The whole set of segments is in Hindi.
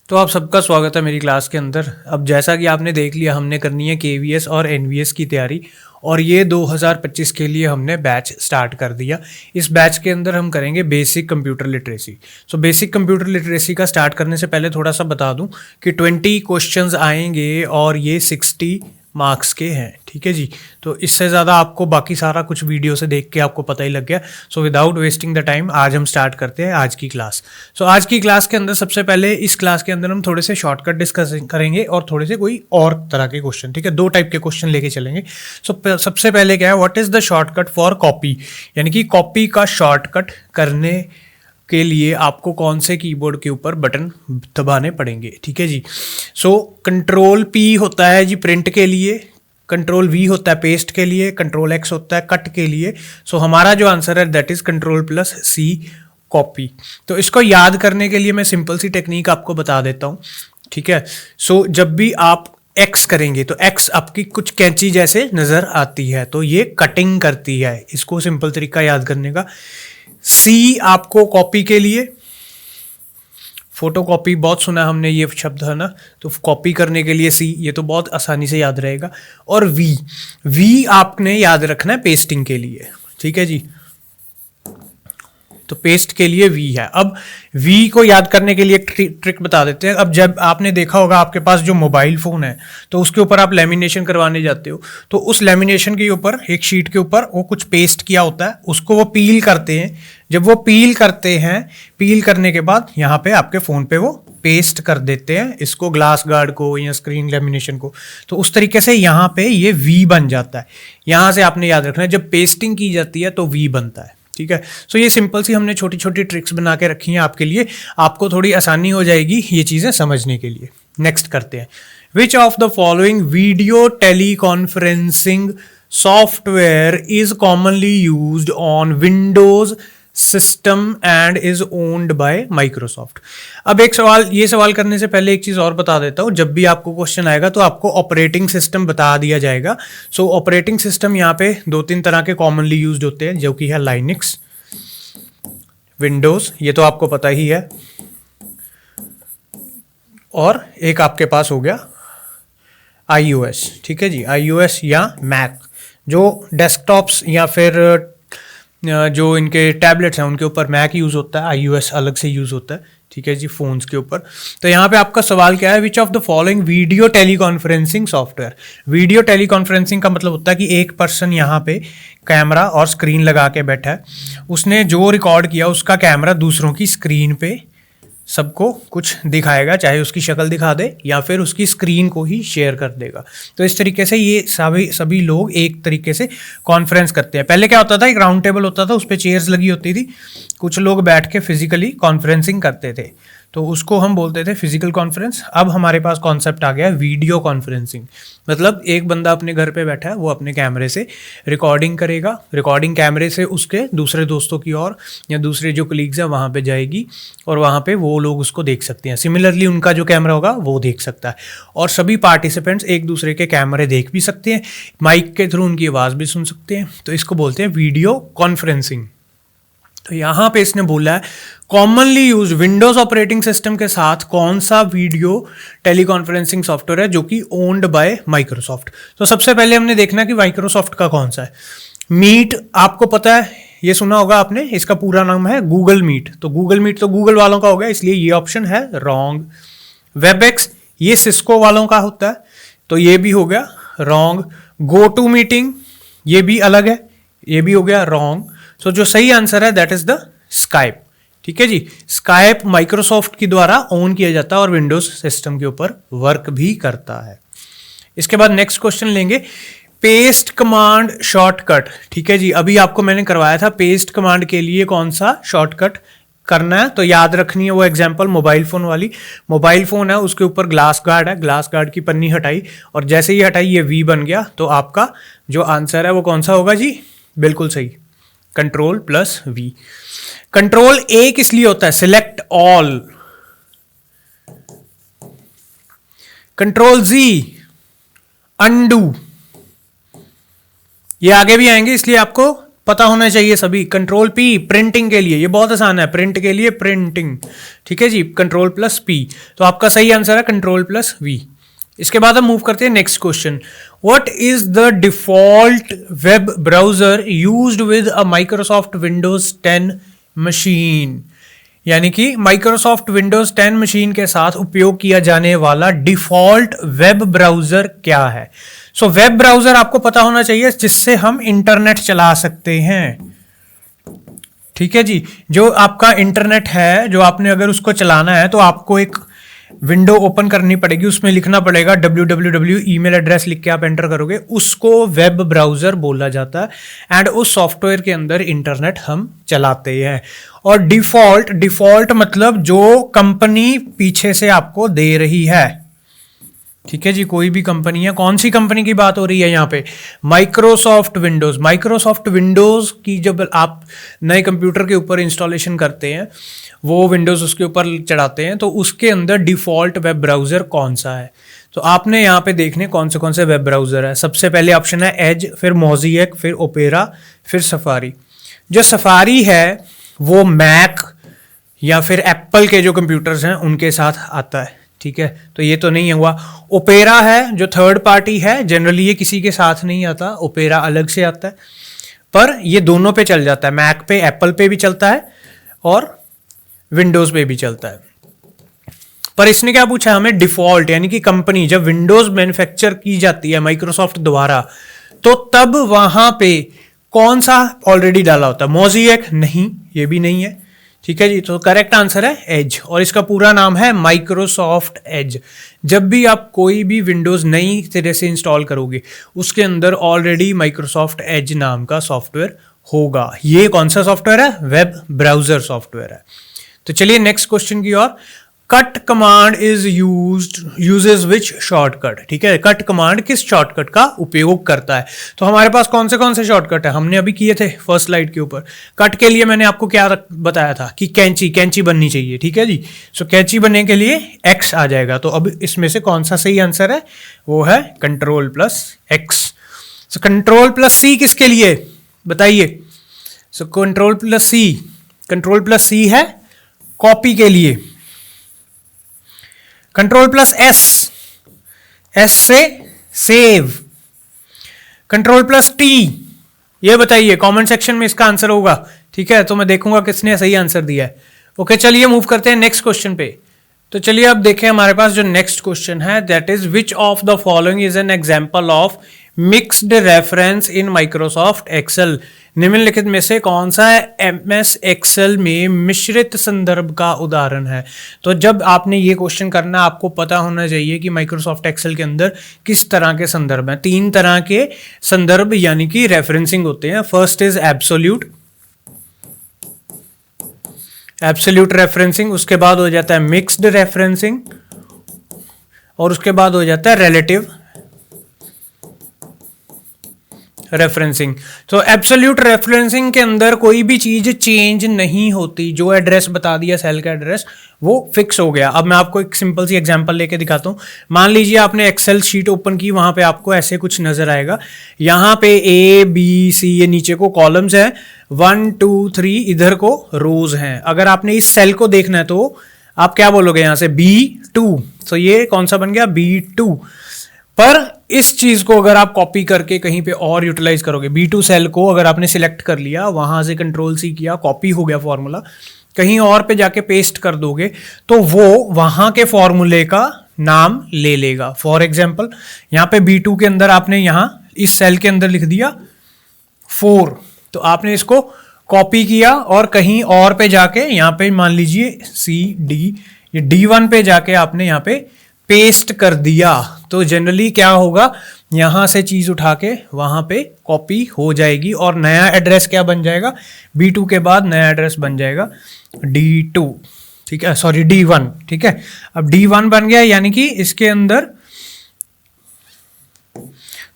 तो आप सबका स्वागत है मेरी क्लास के अंदर। अब जैसा कि आपने देख लिया, हमने करनी है केवीएस और एनवीएस की तैयारी, और ये 2025 के लिए हमने बैच स्टार्ट कर दिया। इस बैच के अंदर हम करेंगे basic computer literacy. So basic computer literacy का स्टार्ट करने से पहले थोड़ा सा बता दूं कि 20 क्वेश्चंस आएंगे और ये 60 मार्क्स के हैं, ठीक है जी। तो इससे ज़्यादा आपको बाकी सारा कुछ वीडियो से देख के आपको पता ही लग गया। So without wasting the time आज हम स्टार्ट करते हैं आज की क्लास। सो आज की क्लास के अंदर सबसे पहले इस क्लास के अंदर हम थोड़े से शॉर्टकट डिस्कस करेंगे और थोड़े से कोई और तरह के क्वेश्चन, ठीक है, 2 टाइप के क्वेश्चन लेके चलेंगे। सो सबसे पहले क्या है, what is the shortcut for copy, यानी कि कॉपी का शॉर्टकट करने के लिए आपको कौन से कीबोर्ड के ऊपर बटन दबाने पड़ेंगे, ठीक है जी। सो कंट्रोल पी होता है जी प्रिंट के लिए, कंट्रोल वी होता है पेस्ट के लिए, कंट्रोल एक्स होता है कट के लिए। सो हमारा जो आंसर है that is control plus C copy. तो इसको याद करने के लिए मैं सिंपल सी टेक्निक आपको बता देता हूँ, ठीक है। सो जब भी आप एक्स करेंगे तो एक्स आपकी कुछ कैंची जैसे नजर आती है, तो ये कटिंग करती है। इसको सिंपल तरीका याद करने का। सी आपको कॉपी के लिए, फोटो कॉपी बहुत सुना हमने ये शब्द है ना, तो कॉपी करने के लिए सी, ये तो बहुत आसानी से याद रहेगा। और वी आपने याद रखना है पेस्टिंग के लिए, ठीक है जी। तो पेस्ट के लिए वी है। अब वी को याद करने के लिए एक ट्रिक बता देते हैं। अब जब आपने देखा होगा आपके पास जो मोबाइल फ़ोन है तो उसके ऊपर आप लेमिनेशन करवाने जाते हो, तो उस लेमिनेशन के ऊपर एक शीट के ऊपर वो कुछ पेस्ट किया होता है, उसको वो पील करते हैं। जब वो पील करते हैं, पील करने के बाद यहाँ पे आपके फ़ोन पे वो पेस्ट कर देते हैं इसको, ग्लास गार्ड को या स्क्रीन लेमिनेशन को। तो उस तरीके से यहाँ पे ये वी बन जाता है। यहाँ से आपने याद रखना है जब पेस्टिंग की जाती है तो वी बनता है, ठीक है। सो ये सिंपल सी हमने छोटी छोटी ट्रिक्स बना के रखी हैं आपके लिए, आपको थोड़ी आसानी हो जाएगी ये चीज़ें समझने के लिए। नेक्स्ट करते हैं, विच of the following video teleconferencing software is commonly used on Windows system and is owned by Microsoft. अब एक सवाल, ये सवाल करने से पहले एक चीज और बता देता हूं। जब भी आपको क्वेश्चन आएगा तो आपको ऑपरेटिंग सिस्टम बता दिया जाएगा। सो ऑपरेटिंग सिस्टम यहाँ पे 2-3 तरह के कॉमनली यूज्ड होते हैं, जो कि है लाइनक्स, विंडोज, ये तो आपको पता ही है, और एक आपके पास हो गया iOS, ठीक है जी, iOS या मैक। जो डेस्कटॉप्स या फिर जो इनके टैबलेट्स हैं उनके ऊपर मैक यूज़ होता है, iOS अलग से यूज़ होता है, ठीक है जी, फ़ोन्स के ऊपर। तो यहाँ पे आपका सवाल क्या है, विच of the following video teleconferencing software. Video teleconferencing का मतलब होता है कि एक पर्सन यहाँ पे कैमरा और स्क्रीन लगा के बैठा है, उसने जो रिकॉर्ड किया उसका कैमरा दूसरों की स्क्रीन पे सबको कुछ दिखाएगा, चाहे उसकी शक्ल दिखा दे या फिर उसकी स्क्रीन को ही शेयर कर देगा। तो इस तरीके से ये सभी लोग एक तरीके से कॉन्फ्रेंस करते हैं। पहले क्या होता था, एक राउंड टेबल होता था, उस पर चेयर्स लगी होती थी, कुछ लोग बैठ के फिजिकली कॉन्फ्रेंसिंग करते थे, तो उसको हम बोलते थे फिजिकल कॉन्फ्रेंस। अब हमारे पास कॉन्सेप्ट आ गया वीडियो कॉन्फ्रेंसिंग, मतलब एक बंदा अपने घर पे बैठा है, वो अपने कैमरे से रिकॉर्डिंग करेगा, रिकॉर्डिंग कैमरे से उसके दूसरे दोस्तों की ओर या दूसरे जो कलीग्स हैं वहाँ पे जाएगी, और वहाँ पे वो लोग उसको देख सकते हैं। सिमिलरली उनका जो कैमरा होगा वो देख सकता है, और सभी पार्टिसिपेंट्स एक दूसरे के कैमरे देख भी सकते हैं, माइक के थ्रू उनकी आवाज़ भी सुन सकते हैं। तो इसको बोलते हैं वीडियो कॉन्फ्रेंसिंग। तो यहाँ पे इसने बोला है commonly use Windows operating system के साथ कौन सा वीडियो टेलीकॉन्फ्रेंसिंग सॉफ्टवेयर है जो कि ओन्ड बाय माइक्रोसॉफ्ट। तो सबसे पहले हमने देखना कि माइक्रोसॉफ्ट का कौन सा है। मीट आपको पता है, ये सुना होगा आपने, इसका पूरा नाम है गूगल मीट। तो गूगल मीट तो गूगल वालों का हो गया, इसलिए ये ऑप्शन है रॉन्ग। वेबएक्स ये सिस्को वालों का होता है, तो ये भी हो गया रॉन्ग। गो टू मीटिंग ये भी अलग है, ये भी हो गया रॉन्ग। सो जो सही आंसर है दैट इज द स्काइप, ठीक है जी। स्काइप माइक्रोसॉफ्ट के द्वारा ओन किया जाता है और विंडोज सिस्टम के ऊपर वर्क भी करता है। इसके बाद नेक्स्ट क्वेश्चन लेंगे, पेस्ट कमांड शॉर्टकट, ठीक है जी। अभी आपको मैंने करवाया था पेस्ट कमांड के लिए कौन सा शॉर्टकट करना है, तो याद रखनी है वो एग्जांपल मोबाइल फोन वाली। मोबाइल फोन है, उसके ऊपर ग्लास गार्ड है, ग्लास गार्ड की पन्नी हटाई और जैसे ही हटाई ये वी बन गया, तो आपका जो आंसर है वो कौन सा होगा जी, बिल्कुल सही, control plus V. Control A किस लिए होता है, select all. Control Z undo, ये आगे भी आएंगे इसलिए आपको पता होना चाहिए सभी। कंट्रोल पी प्रिंटिंग के लिए, ये बहुत आसान है, प्रिंट के लिए प्रिंटिंग, ठीक है जी, कंट्रोल प्लस पी। तो आपका सही आंसर है कंट्रोल प्लस वी। इसके बाद हम मूव करते हैं next question. What is the default web browser used with a Microsoft Windows 10 machine? यानी कि माइक्रोसॉफ्ट विंडोज 10 मशीन के साथ उपयोग किया जाने वाला डिफॉल्ट वेब ब्राउजर क्या है? सो वेब ब्राउजर आपको पता होना चाहिए जिससे हम इंटरनेट चला सकते हैं, ठीक है जी। जो आपका इंटरनेट है, जो आपने अगर उसको चलाना है तो आपको एक विंडो ओपन करनी पड़ेगी, उसमें लिखना पड़ेगा www, ईमेल एड्रेस लिख के आप एंटर करोगे, उसको वेब ब्राउजर बोला जाता है। एंड उस सॉफ्टवेयर के अंदर इंटरनेट हम चलाते हैं। और डिफॉल्ट मतलब जो कंपनी पीछे से आपको दे रही है, ठीक है जी, कोई भी कंपनी है। कौन सी कंपनी की बात हो रही है यहाँ पे? Microsoft Windows. माइक्रोसॉफ्ट विंडोज की जब आप नए कंप्यूटर के ऊपर इंस्टॉलेशन करते हैं, वो विंडोज उसके ऊपर चढ़ाते हैं, तो उसके अंदर डिफॉल्ट वेब ब्राउजर कौन सा है? तो आपने यहाँ पे देखने कौन से वेब ब्राउजर है। सबसे पहले ऑप्शन है एज, फिर मोज़ेक, फिर ओपेरा, फिर सफारी। जो सफारी है वो मैक या फिर एप्पल के जो कंप्यूटर्स हैं उनके साथ आता है, ठीक है, तो ये तो नहीं हुआ। ओपेरा है जो थर्ड पार्टी है, जनरली ये किसी के साथ नहीं आता, ओपेरा अलग से आता है, पर ये दोनों पे चल जाता है, मैक पे, एप्पल पे भी चलता है और विंडोज पे भी चलता है। पर इसने क्या पूछा हमें? डिफॉल्ट, यानी कि कंपनी जब विंडोज मैन्युफैक्चर की जाती है माइक्रोसॉफ्ट द्वारा, तो तब वहां पे कौन सा ऑलरेडी डाला होता है? मोज़ेक नहीं, ये भी नहीं है, ठीक है जी। तो करेक्ट आंसर है एज, और इसका पूरा नाम है माइक्रोसॉफ्ट एज। जब भी आप कोई भी विंडोज नई तरह से इंस्टॉल करोगे, उसके अंदर ऑलरेडी माइक्रोसॉफ्ट एज नाम का सॉफ्टवेयर होगा। ये कौन सा सॉफ्टवेयर है? वेब ब्राउजर सॉफ्टवेयर है। तो चलिए नेक्स्ट क्वेश्चन की ओर। Cut command is uses which shortcut, ठीक है, कट कमांड किस शॉर्टकट का उपयोग करता है? तो हमारे पास कौन से शॉर्टकट है, हमने अभी किए थे फर्स्ट स्लाइड के ऊपर। कट के लिए मैंने आपको क्या बताया था कि कैंची बननी चाहिए, ठीक है जी। सो कैंची बनने के लिए एक्स आ जाएगा। तो अब इसमें से कौन सा सही आंसर है? वो है control plus X. So control plus C किसके लिए बताइए? सो कंट्रोल प्लस सी है कॉपी के लिए। कंट्रोल प्लस एस से सेव। कंट्रोल प्लस टी, ये बताइए कमेंट सेक्शन में इसका आंसर होगा, ठीक है, तो मैं देखूंगा किसने सही आंसर दिया है। ओके, चलिए मूव करते हैं नेक्स्ट क्वेश्चन पे। तो चलिए अब देखें हमारे पास जो नेक्स्ट क्वेश्चन है, that is which of the following is an example of mixed reference in Microsoft Excel. निम्नलिखित में से कौन सा एमएस एक्सेल में मिश्रित संदर्भ का उदाहरण है? तो जब आपने ये क्वेश्चन करना, आपको पता होना चाहिए कि माइक्रोसॉफ्ट एक्सेल के अंदर किस तरह के संदर्भ हैं। 3 तरह के संदर्भ यानी कि रेफरेंसिंग होते हैं। फर्स्ट इज एब्सोल्यूट रेफरेंसिंग, उसके बाद हो जाता है मिक्स्ड रेफरेंसिंग, और उसके बाद हो जाता है रिलेटिव रेफरेंसिंग। तो एब्सोल्यूट रेफरेंसिंग के अंदर कोई भी चीज चेंज नहीं होती, जो एड्रेस बता दिया सेल का एड्रेस वो फिक्स हो गया। अब मैं आपको एक सिंपल सी एग्जांपल लेके दिखाता हूँ। मान लीजिए आपने एक्सेल शीट ओपन की, वहां पे आपको ऐसे कुछ नजर आएगा। यहाँ पे ए बी सी, ये नीचे को कॉलम्स है, 1 2 3 इधर को रोज हैं। अगर आपने इस सेल को देखना है तो आप क्या बोलोगे? यहाँ से B2, तो ये कौन सा बन गया? B2। पर इस चीज को अगर आप कॉपी करके कहीं पे और यूटिलाइज करोगे, B2 सेल को अगर आपने सिलेक्ट कर लिया, वहां से कंट्रोल सी किया, कॉपी हो गया फॉर्मूला, कहीं और पे जाके पेस्ट कर दोगे तो वो वहां के फॉर्मूले का नाम ले लेगा। फॉर एग्जाम्पल यहाँ पे B2 के अंदर आपने यहाँ इस सेल के अंदर लिख दिया 4, तो आपने इसको कॉपी किया और कहीं और पे जाके यहाँ पे मान लीजिए CD, ये D1 पे जाके आपने यहाँ पे पेस्ट कर दिया। तो जनरली क्या होगा, यहां से चीज उठा के वहां पे कॉपी हो जाएगी और नया एड्रेस क्या बन जाएगा? B2 के बाद नया एड्रेस बन जाएगा D2, ठीक है, सॉरी D1, ठीक है। अब D1 बन गया, यानी कि इसके अंदर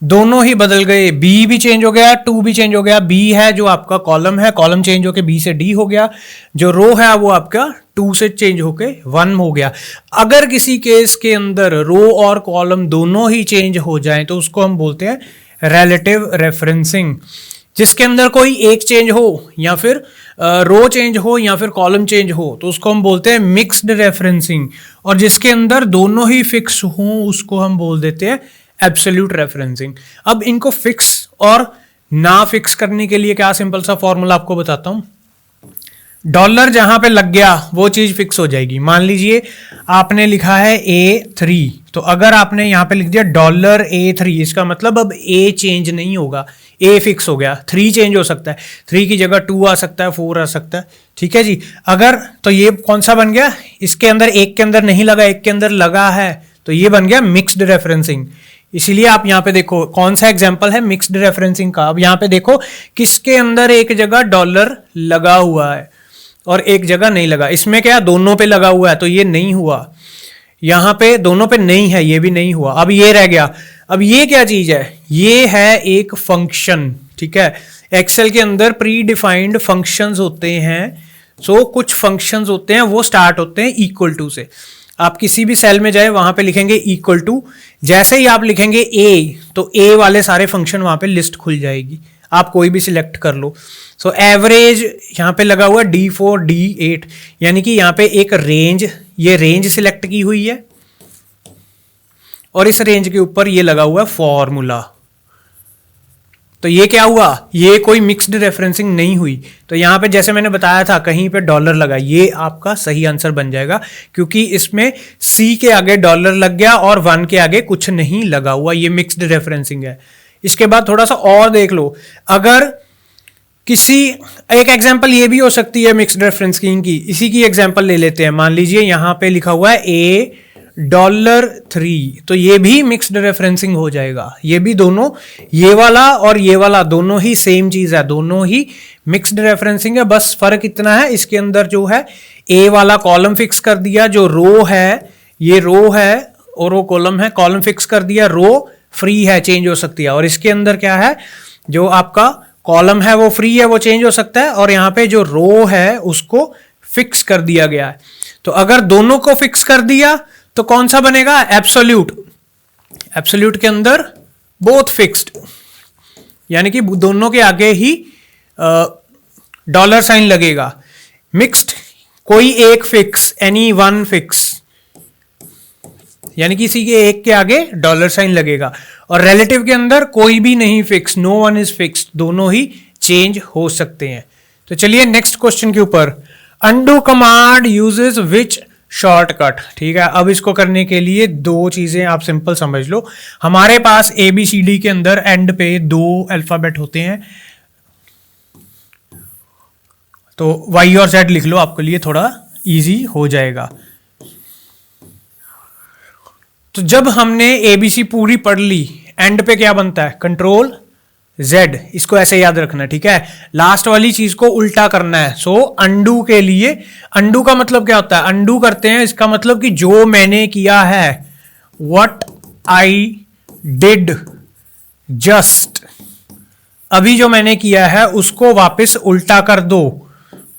दोनों ही बदल गए, B भी चेंज हो गया, 2 भी चेंज हो गया। B है जो आपका कॉलम है, कॉलम चेंज होके B से D हो गया। जो रो है वो आपका 2 से चेंज होके 1 हो गया। अगर किसी केस के अंदर रो और कॉलम दोनों ही चेंज हो जाएं तो उसको हम बोलते हैं रिलेटिव रेफरेंसिंग। जिसके अंदर कोई एक चेंज हो या फिर रो चेंज हो या फिर कॉलम चेंज हो तो उसको हम बोलते हैं मिक्स्ड रेफरेंसिंग, और जिसके अंदर दोनों ही फिक्स हों उसको हम बोल देते हैं एब्सोल्यूट रेफरेंसिंग। अब इनको फिक्स और ना फिक्स करने के लिए क्या सिंपल सा फॉर्मूला आपको बताता हूं। डॉलर जहां पे लग गया वो चीज फिक्स हो जाएगी। मान लीजिए आपने लिखा है A3, तो अगर आपने यहां पे लिख दिया $A3, इसका मतलब अब A चेंज नहीं होगा, A फिक्स हो गया। 3 चेंज हो सकता है, 3 की जगह 2 आ सकता है, 4 आ सकता है, ठीक है जी। अगर तो ये कौन सा बन गया, इसके अंदर एक के अंदर नहीं लगा, एक के अंदर लगा है, तो ये बन गया मिक्स्ड रेफरेंसिंग। इसीलिए आप यहां पे देखो कौन सा एग्जांपल है मिक्स्ड रेफरेंसिंग का। अब यहां पे देखो किसके अंदर एक जगह डॉलर लगा हुआ है और एक जगह नहीं लगा। इसमें क्या दोनों पे लगा हुआ है तो ये नहीं हुआ, यहां पे दोनों पे नहीं है, ये भी नहीं हुआ। अब ये रह गया। अब ये क्या चीज है, ये है एक फंक्शन, ठीक है। एक्सेल के अंदर प्री डिफाइंड फंक्शंस होते हैं। सो कुछ फंक्शंस होते हैं वो स्टार्ट होते हैं इक्वल टू से। आप किसी भी सेल में जाए वहां पे लिखेंगे इक्वल टू, जैसे ही आप लिखेंगे ए तो ए वाले सारे फंक्शन वहां पे लिस्ट खुल जाएगी, आप कोई भी सिलेक्ट कर लो। सो एवरेज यहां पे लगा हुआ D4 D8, यानी कि यहां पे एक रेंज, ये रेंज सिलेक्ट की हुई है और इस रेंज के ऊपर ये लगा हुआ है फॉर्मूला। तो ये क्या हुआ, ये कोई मिक्स्ड रेफरेंसिंग नहीं हुई। तो यहां पे जैसे मैंने बताया था कहीं पे डॉलर लगा, ये आपका सही आंसर बन जाएगा, क्योंकि इसमें C के आगे डॉलर लग गया और 1 के आगे कुछ नहीं लगा हुआ, ये मिक्स्ड रेफरेंसिंग है। इसके बाद थोड़ा सा और देख लो, अगर किसी एक एग्जांपल ये भी हो सकती है मिक्स्ड रेफरेंसिंग की, इसी की एग्जांपल ले लेते हैं। मान लीजिए यहां पे लिखा हुआ है $3, तो ये भी मिक्स्ड रेफरेंसिंग हो जाएगा। ये भी दोनों, ये वाला और ये वाला दोनों ही सेम चीज है, दोनों ही मिक्स्ड रेफरेंसिंग है। बस फर्क इतना है, इसके अंदर जो है ए वाला कॉलम फिक्स कर दिया, जो रो है ये रो है और वो कॉलम है, कॉलम फिक्स कर दिया, रो फ्री है, चेंज हो सकती है। और इसके अंदर क्या है, जो आपका कॉलम है वो फ्री है, वो चेंज हो सकता है, और यहां पे जो रो है उसको फिक्स कर दिया गया है। तो अगर दोनों को फिक्स कर दिया तो कौन सा बनेगा, एब्सोल्यूट। एब्सोल्यूट के अंदर बोथ फिक्स्ड, यानी कि दोनों के आगे ही डॉलर साइन लगेगा। मिक्स्ड कोई एक फिक्स, एनी वन फिक्स, यानी किसी के एक के आगे डॉलर साइन लगेगा। और रिलेटिव के अंदर कोई भी नहीं fix, no one is fixed, दोनों ही चेंज हो सकते हैं। तो चलिए नेक्स्ट क्वेश्चन के ऊपर, undo command uses which shortcut. ठीक है, अब इसको करने के लिए 2 चीजें आप सिंपल समझ लो। हमारे पास ABCD के अंदर एंड पे 2 अल्फाबेट होते हैं, तो Y और Z लिख लो, आपके लिए थोड़ा इजी हो जाएगा। तो जब हमने ABC पूरी पढ़ ली, एंड पे क्या बनता है, कंट्रोल Z, इसको ऐसे याद रखना, ठीक है। लास्ट वाली चीज को उल्टा करना है। सो अंडू के लिए, अंडू का मतलब क्या होता है, अंडू करते हैं, इसका मतलब कि जो मैंने किया है, व्हाट आई डिड जस्ट, अभी जो मैंने किया है उसको वापस उल्टा कर दो,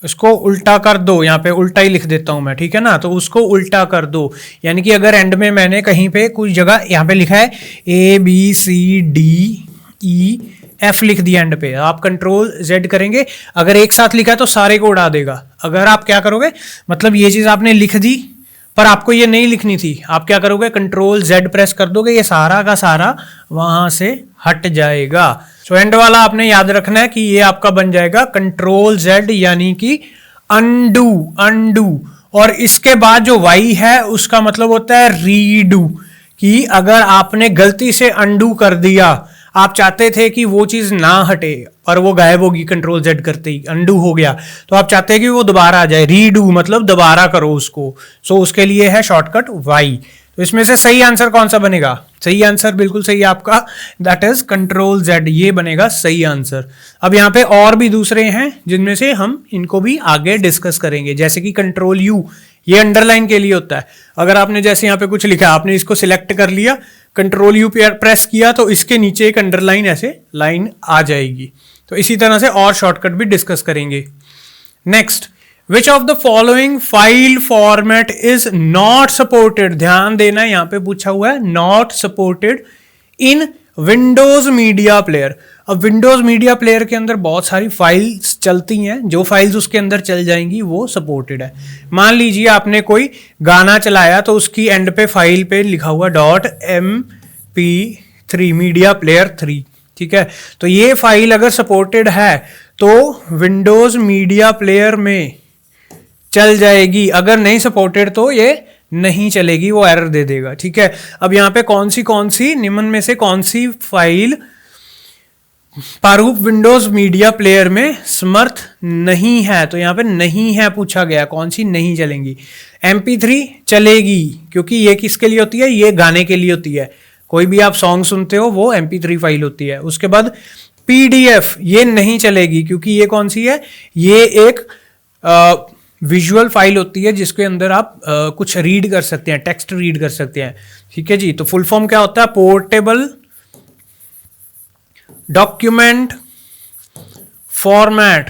इसको उल्टा कर दो, यहां पे उल्टा ही लिख देता हूं मैं, ठीक है ना। तो उसको उल्टा कर दो, यानी कि अगर एंड में मैंने कहीं पे कुछ जगह यहां पे लिखा है ABCDEF लिख दिया एंड पे, आप कंट्रोल Z करेंगे, अगर एक साथ लिखा है तो सारे को उड़ा देगा। अगर आप क्या करोगे, मतलब ये चीज आपने लिख दी पर आपको ये नहीं लिखनी थी, आप क्या करोगे, कंट्रोल Z प्रेस कर दोगे, ये सारा का सारा वहां से हट जाएगा। सो एंड वाला आपने याद रखना है कि ये आपका बन जाएगा कंट्रोल Z, यानी कि अनडू, अनडू। और इसके बाद जो Y है उसका मतलब होता है रीडू, कि अगर आपने गलती से अनडू कर दिया, आप चाहते थे कि वो चीज ना हटे और वो गायब होगी, कंट्रोल Z करते ही अनडू हो गया, तो आप चाहते हैं कि वो दोबारा आ जाए, रीडू मतलब दोबारा करो उसको। सो उसके लिए है शॉर्टकट Y। तो इसमें से सही आंसर कौन सा बनेगा, सही आंसर बिल्कुल सही आपका, दैट इज कंट्रोल Z, ये बनेगा सही आंसर। अब यहाँ पे और भी दूसरे हैं जिनमें से हम इनको भी आगे डिस्कस करेंगे, जैसे कि कंट्रोल U, ये अंडरलाइन के लिए होता है। अगर आपने जैसे यहाँ पे कुछ लिखा, आपने इसको सिलेक्ट कर लिया, कंट्रोल U प्रेस किया, तो इसके नीचे एक अंडरलाइन ऐसे लाइन आ जाएगी। तो इसी तरह से और शॉर्टकट भी डिस्कस करेंगे। Next, which of the following file format is not supported, ध्यान देना यहां पे पूछा हुआ है not supported in Windows media player. अब विंडोज मीडिया प्लेयर के अंदर बहुत सारी फाइल्स चलती हैं, जो फाइल्स उसके अंदर चल जाएंगी वो सपोर्टेड है। मान लीजिए आपने कोई गाना चलाया तो उसकी एंड पे फाइल पे लिखा हुआ .mp3 मीडिया प्लेयर 3, ठीक है। तो ये फाइल अगर सपोर्टेड है तो विंडोज मीडिया प्लेयर में चल जाएगी, अगर नहीं सपोर्टेड तो ये नहीं चलेगी, वो एरर दे देगा, ठीक है। अब यहाँ पे कौन सी निम्न में से कौन सी फाइल प्रारूप विंडोज मीडिया प्लेयर में समर्थ नहीं है, तो यहाँ पे नहीं है पूछा गया, कौन सी नहीं चलेंगी। MP3 चलेगी, क्योंकि ये किसके लिए होती है, ये गाने के लिए होती है। कोई भी आप सॉन्ग सुनते हो वो MP3 फाइल होती है। उसके बाद PDF ये नहीं चलेगी, क्योंकि ये कौन सी है, ये एक विजुअल फाइल होती है जिसके अंदर आप कुछ रीड कर सकते हैं, टेक्स्ट रीड कर सकते हैं, ठीक है जी। तो फुल फॉर्म क्या होता है, portable document format.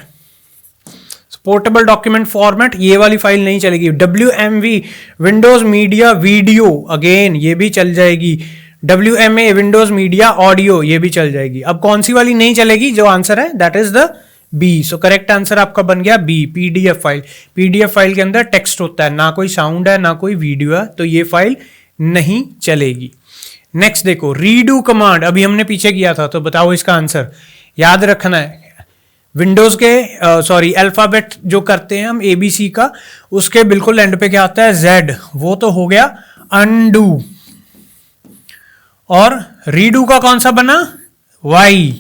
Portable document format ये वाली फाइल नहीं चलेगी। WMV Windows media video, again ये भी चल जाएगी। WMA विंडोज मीडिया ऑडियो, ये भी चल जाएगी। अब कौन सी वाली नहीं चलेगी, जो आंसर है that is the B। So correct answer आपका बन गया B, PDF file. PDF file के अंदर टेक्स्ट होता है, ना कोई साउंड है ना कोई वीडियो है, तो ये फाइल नहीं चलेगी। नेक्स्ट देखो, रीडू कमांड, अभी हमने पीछे किया था, तो बताओ इसका आंसर। याद रखना है विंडोज के अल्फाबेट जो करते हैं हम ABC का, उसके बिल्कुल एंड पे क्या आता है, Z, वो तो हो गया अनडू। और रीडू का कौन सा बना, Y।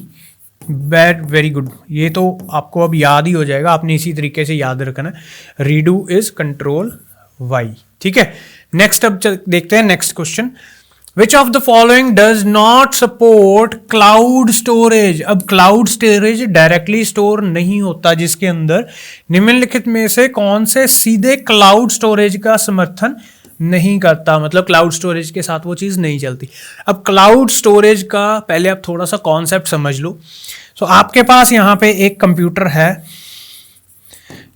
वेरी गुड, ये तो आपको अब याद ही हो जाएगा, आपने इसी तरीके से याद रखना है। रीडू इज कंट्रोल Y, ठीक है। नेक्स्ट अब देखते हैं next question. Which of the following does not support cloud storage. अब क्लाउड स्टोरेज डायरेक्टली स्टोर नहीं होता, जिसके अंदर निम्नलिखित में से कौन से सीधे क्लाउड स्टोरेज का समर्थन नहीं करता, मतलब क्लाउड स्टोरेज के साथ वो चीज़ नहीं चलती। अब क्लाउड स्टोरेज का पहले आप थोड़ा सा कॉन्सेप्ट समझ लो। सो आपके पास यहाँ पे एक कंप्यूटर है,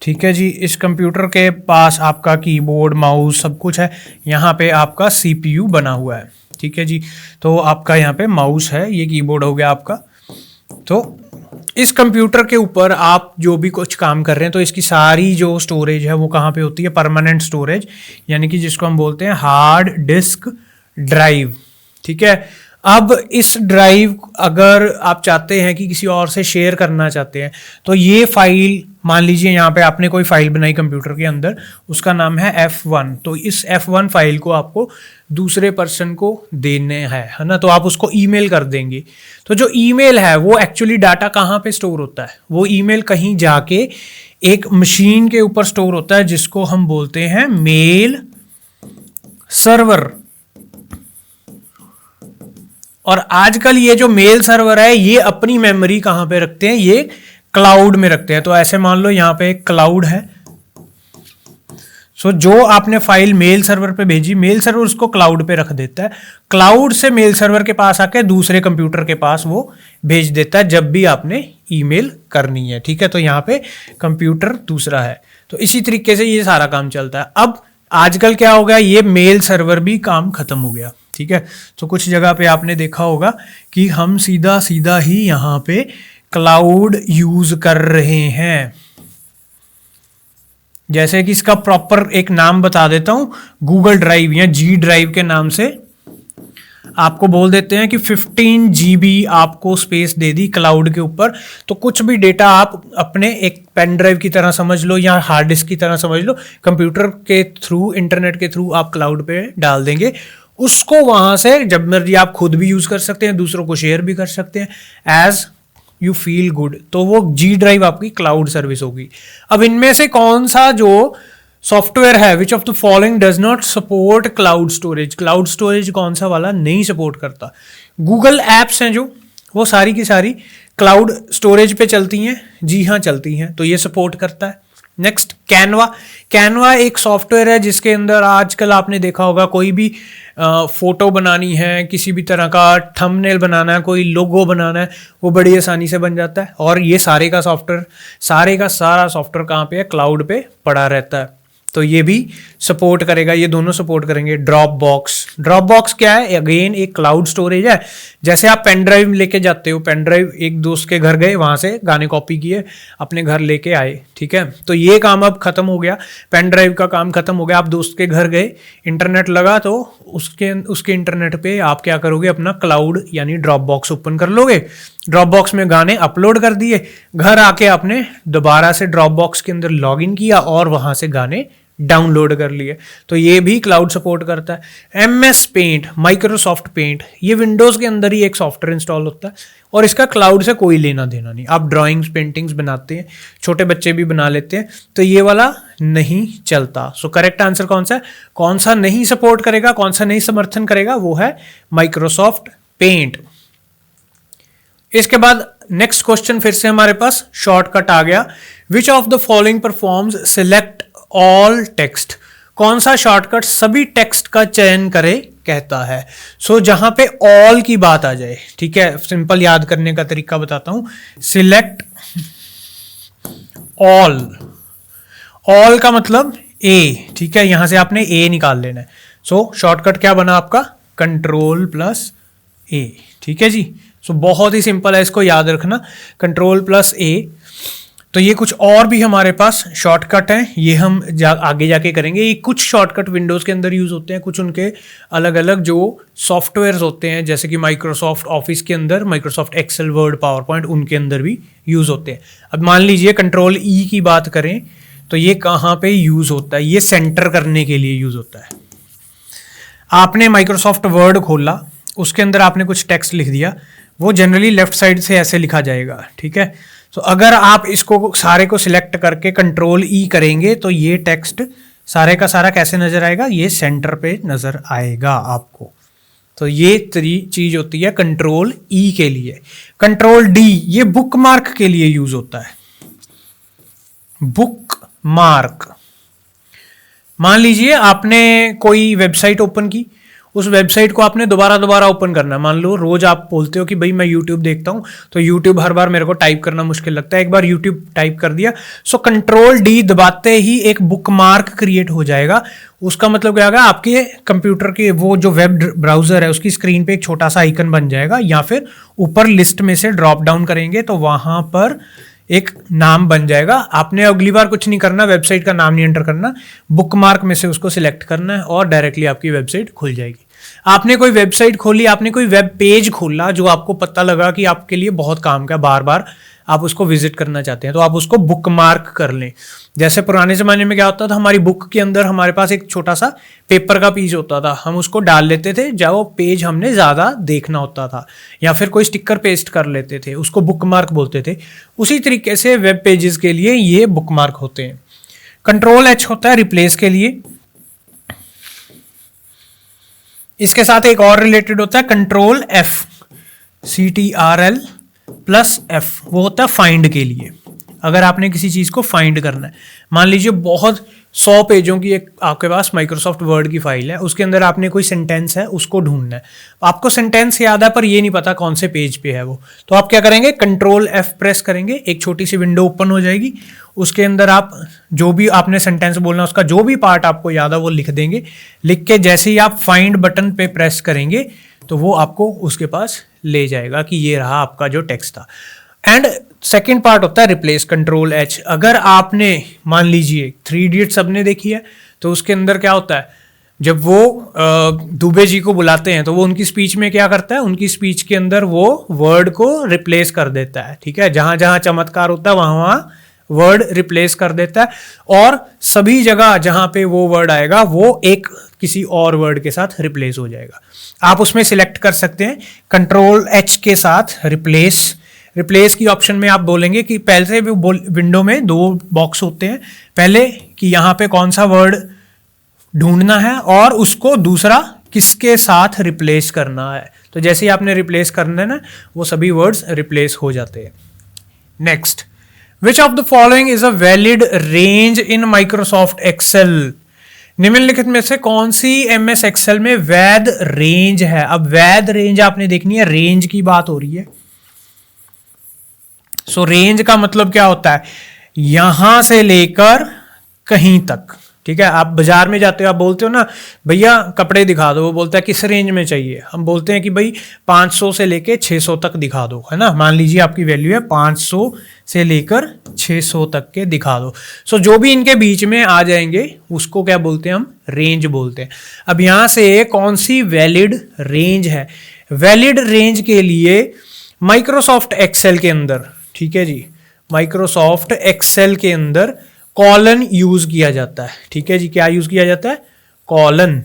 ठीक है जी। इस कंप्यूटर के पास आपका कीबोर्ड माउस सब कुछ है, यहाँ पे आपका CPU बना हुआ है, ठीक है जी। तो आपका यहाँ पे माउस है, ये कीबोर्ड हो गया आपका। तो इस कंप्यूटर के ऊपर आप जो भी कुछ काम कर रहे हैं, तो इसकी सारी जो स्टोरेज है वो कहाँ पे होती है, परमानेंट स्टोरेज, यानी कि जिसको हम बोलते हैं हार्ड डिस्क ड्राइव, ठीक है। अब इस ड्राइव अगर आप चाहते हैं कि किसी और से शेयर करना चाहते हैं, तो ये फाइल, मान लीजिए यहाँ पे आपने कोई फाइल बनाई कंप्यूटर के अंदर, उसका नाम है F1, तो इस F1 फाइल को आपको दूसरे पर्सन को देने है ना, तो आप उसको ईमेल कर देंगे। तो जो ईमेल है वो एक्चुअली डाटा कहाँ पे स्टोर होता है, वो ईमेल कहीं जाके एक मशीन के ऊपर स्टोर होता है, जिसको हम बोलते हैं मेल सर्वर। और आजकल ये जो मेल सर्वर है, ये अपनी मेमोरी कहाँ पे रखते हैं, ये क्लाउड में रखते हैं। तो ऐसे मान लो यहाँ पे एक क्लाउड है, सो जो आपने फाइल मेल सर्वर पे भेजी, मेल सर्वर उसको क्लाउड पे रख देता है, क्लाउड से मेल सर्वर के पास आके दूसरे कंप्यूटर के पास वो भेज देता है जब भी आपने ईमेल करनी है, ठीक है। तो यहाँ पे कंप्यूटर दूसरा है, तो इसी तरीके से ये सारा काम चलता है। अब आजकल क्या हो गया, ये मेल सर्वर भी काम खत्म हो गया, ठीक है। तो कुछ जगह पे आपने देखा होगा कि हम सीधा सीधा ही यहाँ पे क्लाउड यूज कर रहे हैं। जैसे कि इसका प्रॉपर एक नाम बता देता हूं, गूगल ड्राइव या G ड्राइव के नाम से आपको बोल देते हैं कि 15 GB आपको स्पेस दे दी क्लाउड के ऊपर। तो कुछ भी डेटा आप अपने एक पेन ड्राइव की तरह समझ लो या हार्ड डिस्क की तरह समझ लो, कंप्यूटर के थ्रू, इंटरनेट के थ्रू आप क्लाउड पे डाल देंगे, उसको वहां से जब मर्जी आप खुद भी यूज कर सकते हैं, दूसरों को शेयर भी कर सकते हैं एज यू फील गुड। तो वो G ड्राइव आपकी क्लाउड सर्विस होगी। अब इनमें से कौन सा जो सॉफ्टवेयर है, विच of the following does not support cloud storage, cloud storage कौन सा वाला नहीं सपोर्ट करता। गूगल एप्स हैं जो, वो सारी की सारी क्लाउड स्टोरेज पे चलती हैं, जी हाँ चलती हैं, तो ये सपोर्ट करता है। नेक्स्ट कैनवा, कैनवा एक सॉफ्टवेयर है जिसके अंदर आजकल आपने देखा होगा कोई भी फोटो बनानी है, किसी भी तरह का थंबनेल बनाना है, कोई लोगो बनाना है, वो बड़ी आसानी से बन जाता है। और ये सारे का सॉफ्टवेयर, सारे का सारा सॉफ्टवेयर कहाँ पे है, क्लाउड पे पड़ा रहता है। तो ये भी सपोर्ट करेगा, ये दोनों सपोर्ट करेंगे। ड्रॉप बॉक्स क्या है? अगेन एक क्लाउड स्टोरेज है। जैसे आप पेन ड्राइव लेके जाते हो, पेन ड्राइव एक दोस्त के घर गए, वहां से गाने कॉपी किए, अपने घर लेके आए, ठीक है, तो ये काम अब खत्म हो गया, पेन ड्राइव का काम खत्म हो गया। आप दोस्त के घर गए, इंटरनेट लगा, तो उसके इंटरनेट पे आप क्या करोगे? अपना क्लाउड यानी ड्रॉप बॉक्स ओपन कर लोगे, ड्रॉप बॉक्स में गाने अपलोड कर दिए, घर आके आपने दोबारा से ड्रॉप बॉक्स के अंदर लॉग इन किया और वहां से गाने डाउनलोड कर लिए। तो ये भी क्लाउड सपोर्ट करता है। MS पेंट, माइक्रोसॉफ्ट पेंट, ये विंडोज के अंदर ही एक सॉफ्टवेयर इंस्टॉल होता है और इसका क्लाउड से कोई लेना देना नहीं। आप ड्राइंग्स पेंटिंग्स बनाते हैं, छोटे बच्चे भी बना लेते हैं, तो ये वाला नहीं चलता। सो करेक्ट आंसर कौन सा है? कौन सा नहीं सपोर्ट करेगा, कौन सा नहीं समर्थन करेगा? वो है माइक्रोसॉफ्ट पेंट। इसके बाद नेक्स्ट क्वेश्चन फिर से हमारे पास शॉर्टकट आ गया। विच of the following performs select all text? कौन सा शॉर्टकट सभी टेक्स्ट का चयन करे कहता है? सो जहां पे ऑल की बात आ जाए, ठीक है, सिंपल याद करने का तरीका बताता हूं। सिलेक्ट ऑल का मतलब ए, ठीक है, यहां से आपने ए निकाल लेना है। सो शॉर्टकट क्या बना आपका? Ctrl+A, ठीक है जी। सो बहुत ही सिंपल है, इसको याद रखना, Ctrl+A। तो ये कुछ और भी हमारे पास शॉर्टकट हैं, ये हम आगे जाके करेंगे। ये कुछ शॉर्टकट विंडोज़ के अंदर यूज़ होते हैं, कुछ उनके अलग अलग जो सॉफ्टवेयर्स होते हैं, जैसे कि माइक्रोसॉफ्ट ऑफिस के अंदर, Microsoft Excel, Word, PowerPoint, उनके अंदर भी यूज़ होते हैं। अब मान लीजिए Ctrl+E की बात करें तो ये कहाँ पे यूज़ होता है? ये सेंटर करने के लिए यूज़ होता है। आपने माइक्रोसॉफ्ट वर्ड खोला, उसके अंदर आपने कुछ टेक्स्ट लिख दिया, वो जनरली लेफ्ट साइड से ऐसे लिखा जाएगा, ठीक है। तो अगर आप इसको सारे को सिलेक्ट करके Ctrl+E करेंगे तो ये टेक्स्ट सारे का सारा कैसे नजर आएगा? ये सेंटर पे नजर आएगा आपको। तो ये चीज होती है Ctrl+E के लिए। Ctrl+D ये बुकमार्क के लिए यूज होता है। बुकमार्क, मान लीजिए आपने कोई वेबसाइट ओपन की, उस वेबसाइट को आपने दोबारा ओपन करना है। मान लो रोज आप बोलते हो कि भाई मैं यूट्यूब देखता हूं, तो यूट्यूब हर बार मेरे को टाइप करना मुश्किल लगता है। एक बार यूट्यूब टाइप कर दिया, सो Ctrl+D दबाते ही एक बुकमार्क क्रिएट हो जाएगा। उसका मतलब क्या होगा? आपके कंप्यूटर के वो जो वेब ब्राउजर है उसकी स्क्रीन पे एक छोटा सा आइकन बन जाएगा, या फिर ऊपर लिस्ट में से ड्रॉप डाउन करेंगे तो वहां पर एक नाम बन जाएगा। आपने अगली बार कुछ नहीं करना, वेबसाइट का नाम नहीं एंटर करना, बुकमार्क में से उसको सिलेक्ट करना है और डायरेक्टली आपकी वेबसाइट खुल जाएगी। आपने कोई वेबसाइट खोली, आपने कोई वेब पेज खोला जो आपको पता लगा कि आपके लिए बहुत काम का, बार बार आप उसको विजिट करना चाहते हैं, तो आप उसको बुकमार्क कर लें। जैसे पुराने ज़माने में क्या होता था, हमारी बुक के अंदर हमारे पास एक छोटा सा पेपर का पीस होता था, हम उसको डाल लेते थे जब वो पेज हमने ज़्यादा देखना होता था, या फिर कोई स्टिकर पेस्ट कर लेते थे, उसको बुकमार्क बोलते थे। उसी तरीके से वेब पेजेस के लिए ये बुकमार्क होते हैं। Ctrl+H होता है रिप्लेस के लिए। इसके साथ एक और रिलेटेड होता है Ctrl+F, Ctrl+F, वो होता है फाइंड के लिए। अगर आपने किसी चीज को फाइंड करना है, मान लीजिए बहुत 100 पेजों की एक आपके पास माइक्रोसॉफ्ट वर्ड की फाइल है, उसके अंदर आपने कोई सेंटेंस है उसको ढूंढना है। आपको सेंटेंस याद है पर ये नहीं पता कौन से पेज पे है वो, तो आप क्या करेंगे? Ctrl+F प्रेस करेंगे, एक छोटी सी विंडो ओपन हो जाएगी, उसके अंदर आप जो भी आपने सेंटेंस बोलना उसका जो भी पार्ट आपको याद है वो लिख देंगे। लिख के जैसे ही आप फाइंड बटन पे प्रेस करेंगे तो वो आपको उसके पास ले जाएगा कि ये रहा आपका जो टेक्स्ट था। एंड सेकेंड पार्ट होता है रिप्लेस, Ctrl+H। अगर आपने मान लीजिए 3 इडियट्स सबने देखी है, तो उसके अंदर क्या होता है, जब वो दुबे जी को बुलाते हैं तो वो उनकी स्पीच में क्या करता है, उनकी स्पीच के अंदर वो वर्ड को रिप्लेस कर देता है, ठीक है। जहां जहां चमत्कार होता है वहां वर्ड रिप्लेस कर देता है, और सभी जगह जहां पे वो वर्ड आएगा वो एक किसी और वर्ड के साथ रिप्लेस हो जाएगा। आप उसमें सिलेक्ट कर सकते हैं Ctrl+H के साथ रिप्लेस की ऑप्शन में आप बोलेंगे कि पहले से विंडो में 2 बॉक्स होते हैं, पहले कि यहाँ पे कौन सा वर्ड ढूंढना है और उसको दूसरा किसके साथ रिप्लेस करना है। तो जैसे ही आपने रिप्लेस करना है ना, वो सभी वर्ड्स रिप्लेस हो जाते हैं। Next, which of the following is a valid range in Microsoft Excel? निम्नलिखित में से कौन सी MS एक्सेल में वैध रेंज है? अब वैध रेंज आपने देखनी है, रेंज की बात हो रही है। सो रेंज का मतलब क्या होता है? यहां से लेकर कहीं तक, ठीक है, आप बाजार में जाते हो, आप बोलते हो ना भैया कपड़े दिखा दो, वो बोलता है किस रेंज में चाहिए, हम बोलते हैं कि भाई 500 से लेके 600 तक दिखा दो, है ना। मान लीजिए आपकी वैल्यू है 500 से लेकर 600 तक के दिखा दो। सो जो भी इनके बीच में आ जाएंगे उसको क्या बोलते हैं हम, रेंज बोलते हैं। अब यहाँ से कौन सी वैलिड रेंज है, वैलिड रेंज के लिए माइक्रोसॉफ्ट एक्सेल के अंदर, ठीक है जी, माइक्रोसॉफ्ट एक्सेल के अंदर कॉलन यूज किया जाता है, ठीक है जी। क्या यूज किया जाता है, कॉलन।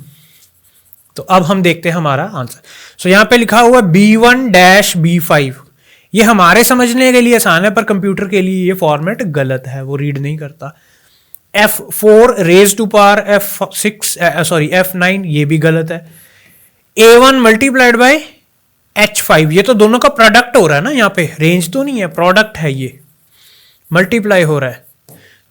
तो अब हम देखते हैं हमारा आंसर। सो यहां पे लिखा हुआ B1-B5, ये हमारे समझने के लिए आसान है पर कंप्यूटर के लिए ये फॉर्मेट गलत है, वो रीड नहीं करता। F4 raise to power F9, ये भी गलत है। A1 मल्टीप्लाइड बाय H5, ये तो दोनों का प्रोडक्ट हो रहा है ना, यहाँ पे रेंज तो नहीं है, प्रोडक्ट है, ये मल्टीप्लाई हो रहा है,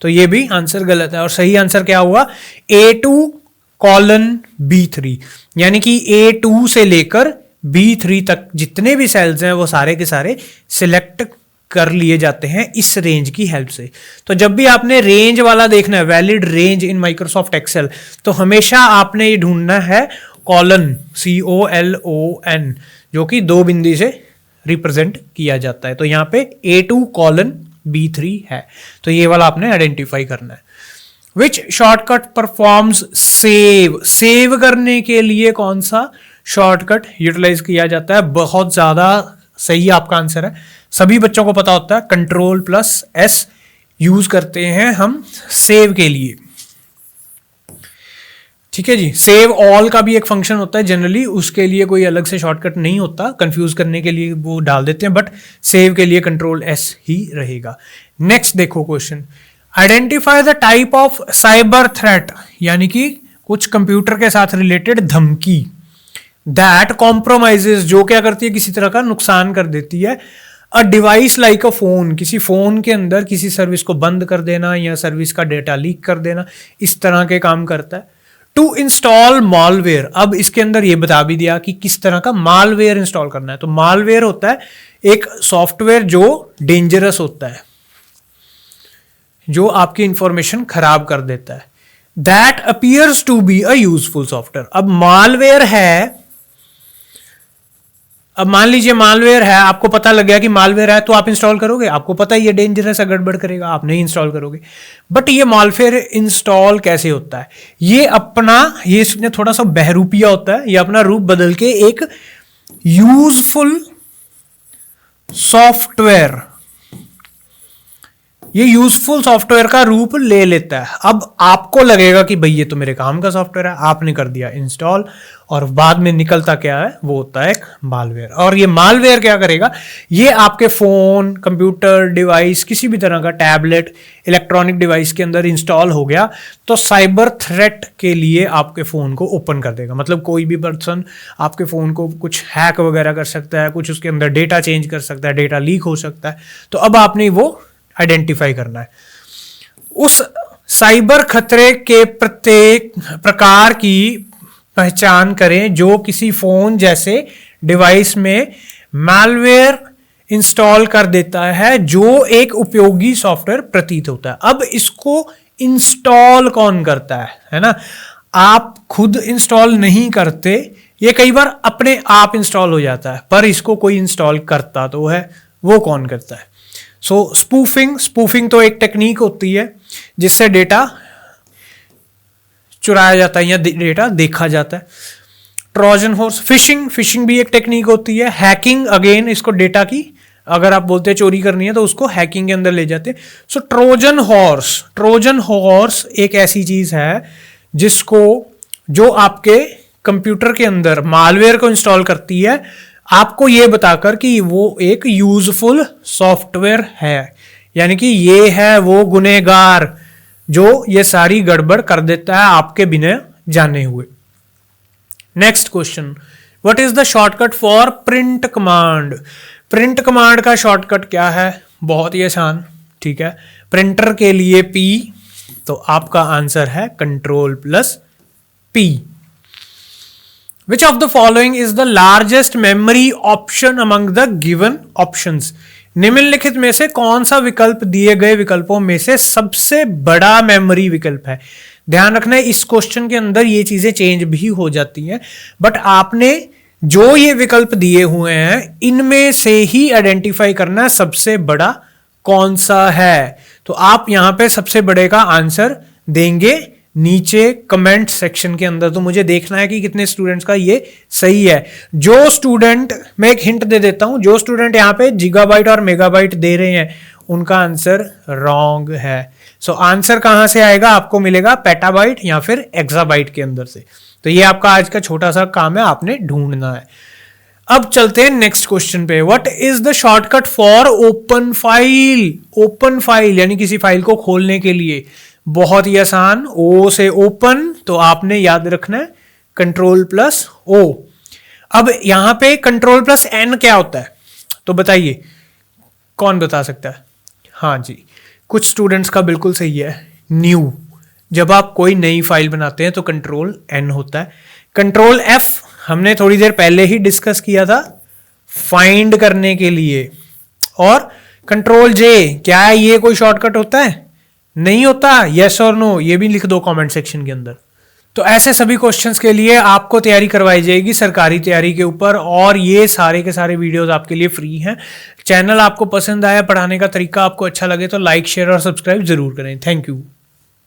तो ये भी आंसर गलत है। और सही आंसर क्या हुआ, A2:B3, यानी कि A2 से लेकर B3 तक जितने भी सेल्स हैं वो सारे के सारे सिलेक्ट कर लिए जाते हैं इस रेंज की हेल्प से। तो जब भी आपने रेंज वाला देखना है, valid range in Microsoft Excel, तो हमेशा आपने ये ढूंढना है कॉलन, COLON, जो कि 2 बिंदी से रिप्रेजेंट किया जाता है। तो यहाँ पे A2:B3 है, तो ये वाला आपने आइडेंटिफाई करना है। विच शॉर्टकट परफॉर्म्स सेव, सेव करने के लिए कौन सा शॉर्टकट यूटिलाइज किया जाता है, बहुत ज्यादा सही आपका आंसर है, सभी बच्चों को पता होता है, Ctrl+S यूज करते हैं हम सेव के लिए, ठीक है जी। सेव ऑल का भी एक फंक्शन होता है जनरली, उसके लिए कोई अलग से शॉर्टकट नहीं होता, कंफ्यूज करने के लिए वो डाल देते हैं, बट सेव के लिए Ctrl+S ही रहेगा। नेक्स्ट देखो question, identify the type of cyber threat, यानी कि कुछ कंप्यूटर के साथ रिलेटेड धमकी, दैट कॉम्प्रोमाइजेस, जो क्या करती है, किसी तरह का नुकसान कर देती है, a device like a phone, किसी फोन के अंदर किसी सर्विस को बंद कर देना या सर्विस का डेटा लीक कर देना, इस तरह के काम करता है। टू इंस्टॉल मालवेयर, अब इसके अंदर ये बता भी दिया कि किस तरह का मालवेयर इंस्टॉल करना है। तो मालवेयर होता है एक सॉफ्टवेयर जो डेंजरस होता है, जो आपकी इंफॉर्मेशन खराब कर देता है। That appears to be a useful software, अब मालवेयर है, अब मान लीजिए मालवेयर है, आपको पता लग गया कि मालवेयर है, तो आप इंस्टॉल करोगे, आपको पता है ये डेंजरस है, गड़बड़ करेगा, आप नहीं इंस्टॉल करोगे। बट ये मालवेयर इंस्टॉल कैसे होता है, ये इसमें थोड़ा सा बहरूपिया होता है, ये अपना रूप बदल के एक यूजफुल सॉफ्टवेयर, ये यूजफुल सॉफ्टवेयर का रूप ले लेता है। अब आपको लगेगा कि भाई ये तो मेरे काम का सॉफ्टवेयर है, आपने कर दिया इंस्टॉल, और बाद में निकलता क्या है, वो होता है एक मालवेयर। और ये मालवेयर क्या करेगा, ये आपके फोन, कंप्यूटर डिवाइस, किसी भी तरह का टैबलेट, इलेक्ट्रॉनिक डिवाइस के अंदर इंस्टॉल हो गया तो साइबर थ्रेट के लिए आपके फोन को ओपन कर देगा। मतलब कोई भी पर्सन आपके फोन को कुछ हैक वगैरह कर सकता है, कुछ उसके अंदर डेटा चेंज कर सकता है, डेटा लीक हो सकता है। तो अब आपने वो आइडेंटिफाई करना है। उस साइबर खतरे के प्रत्येक प्रकार की पहचान करें जो किसी फोन जैसे डिवाइस में मालवेयर इंस्टॉल कर देता है, जो एक उपयोगी सॉफ्टवेयर प्रतीत होता है। अब इसको इंस्टॉल कौन करता है ना, आप खुद इंस्टॉल नहीं करते, ये कई बार अपने आप इंस्टॉल हो जाता है, पर इसको कोई इंस्टॉल करता तो है, वो कौन करता है। सो स्पूफिंग तो एक टेक्निक होती है जिससे डेटा चुराया जाता है या डेटा देखा जाता है। ट्रोजन हॉर्स, फिशिंग भी एक टेक्निक होती है। हैकिंग, अगेन इसको डेटा की अगर आप बोलते हैं चोरी करनी है तो उसको हैकिंग के अंदर ले जाते हैं। सो ट्रोजन हॉर्स एक ऐसी चीज है जिसको, जो आपके कंप्यूटर के अंदर मालवेयर को इंस्टॉल करती है, आपको यह बताकर कि वो एक यूजफुल सॉफ्टवेयर है, यानी कि ये है वो गुनहगार जो ये सारी गड़बड़ कर देता है आपके बिना जाने हुए। Next question, what is the shortcut for print command. Print command का शॉर्टकट क्या है, बहुत ही आसान, ठीक है। प्रिंटर के लिए P, तो आपका आंसर है Ctrl+P। Which of the following is the largest memory option among the given options? निम्नलिखित में से कौन सा विकल्प दिए गए विकल्पों में से सबसे बड़ा मेमोरी विकल्प है। ध्यान रखना है इस क्वेश्चन के अंदर ये चीजें चेंज भी हो जाती हैं, बट आपने जो ये विकल्प दिए हुए हैं इनमें से ही आइडेंटिफाई करना सबसे बड़ा कौन सा है। तो आप यहां पे सबसे बड़े का आंसर देंगे नीचे कमेंट सेक्शन के अंदर। तो मुझे देखना है कि कितने स्टूडेंट्स का ये सही है। जो स्टूडेंट, मैं एक हिंट दे देता हूं, जो स्टूडेंट यहां पे गीगाबाइट और मेगाबाइट दे रहे हैं उनका आंसर रॉन्ग है। सो आंसर कहां से आएगा, आपको मिलेगा पेटाबाइट या फिर एक्साबाइट के अंदर से। तो ये आपका आज का छोटा सा काम है, आपने ढूंढना है। अब चलते हैं नेक्स्ट क्वेश्चन पे। What is the shortcut for open file. Open file यानी किसी फाइल को खोलने के लिए बहुत ही आसान, ओ से ओपन, तो आपने याद रखना है Ctrl+O। अब यहां पे Ctrl+N क्या होता है, तो बताइए कौन बता सकता है। हाँ जी, कुछ स्टूडेंट्स का बिल्कुल सही है, न्यू। जब आप कोई नई फाइल बनाते हैं तो Ctrl+N होता है। Ctrl+F हमने थोड़ी देर पहले ही डिस्कस किया था फाइंड करने के लिए। और Ctrl+J, क्या ये कोई शॉर्टकट होता है? नहीं होता। यस और नो ये भी लिख दो कमेंट सेक्शन के अंदर। तो ऐसे सभी क्वेश्चंस के लिए आपको तैयारी करवाई जाएगी सरकारी तैयारी के ऊपर, और ये सारे के सारे वीडियोस आपके लिए फ्री हैं। चैनल आपको पसंद आया, पढ़ाने का तरीका आपको अच्छा लगे तो लाइक, शेयर और सब्सक्राइब जरूर करें। Thank you.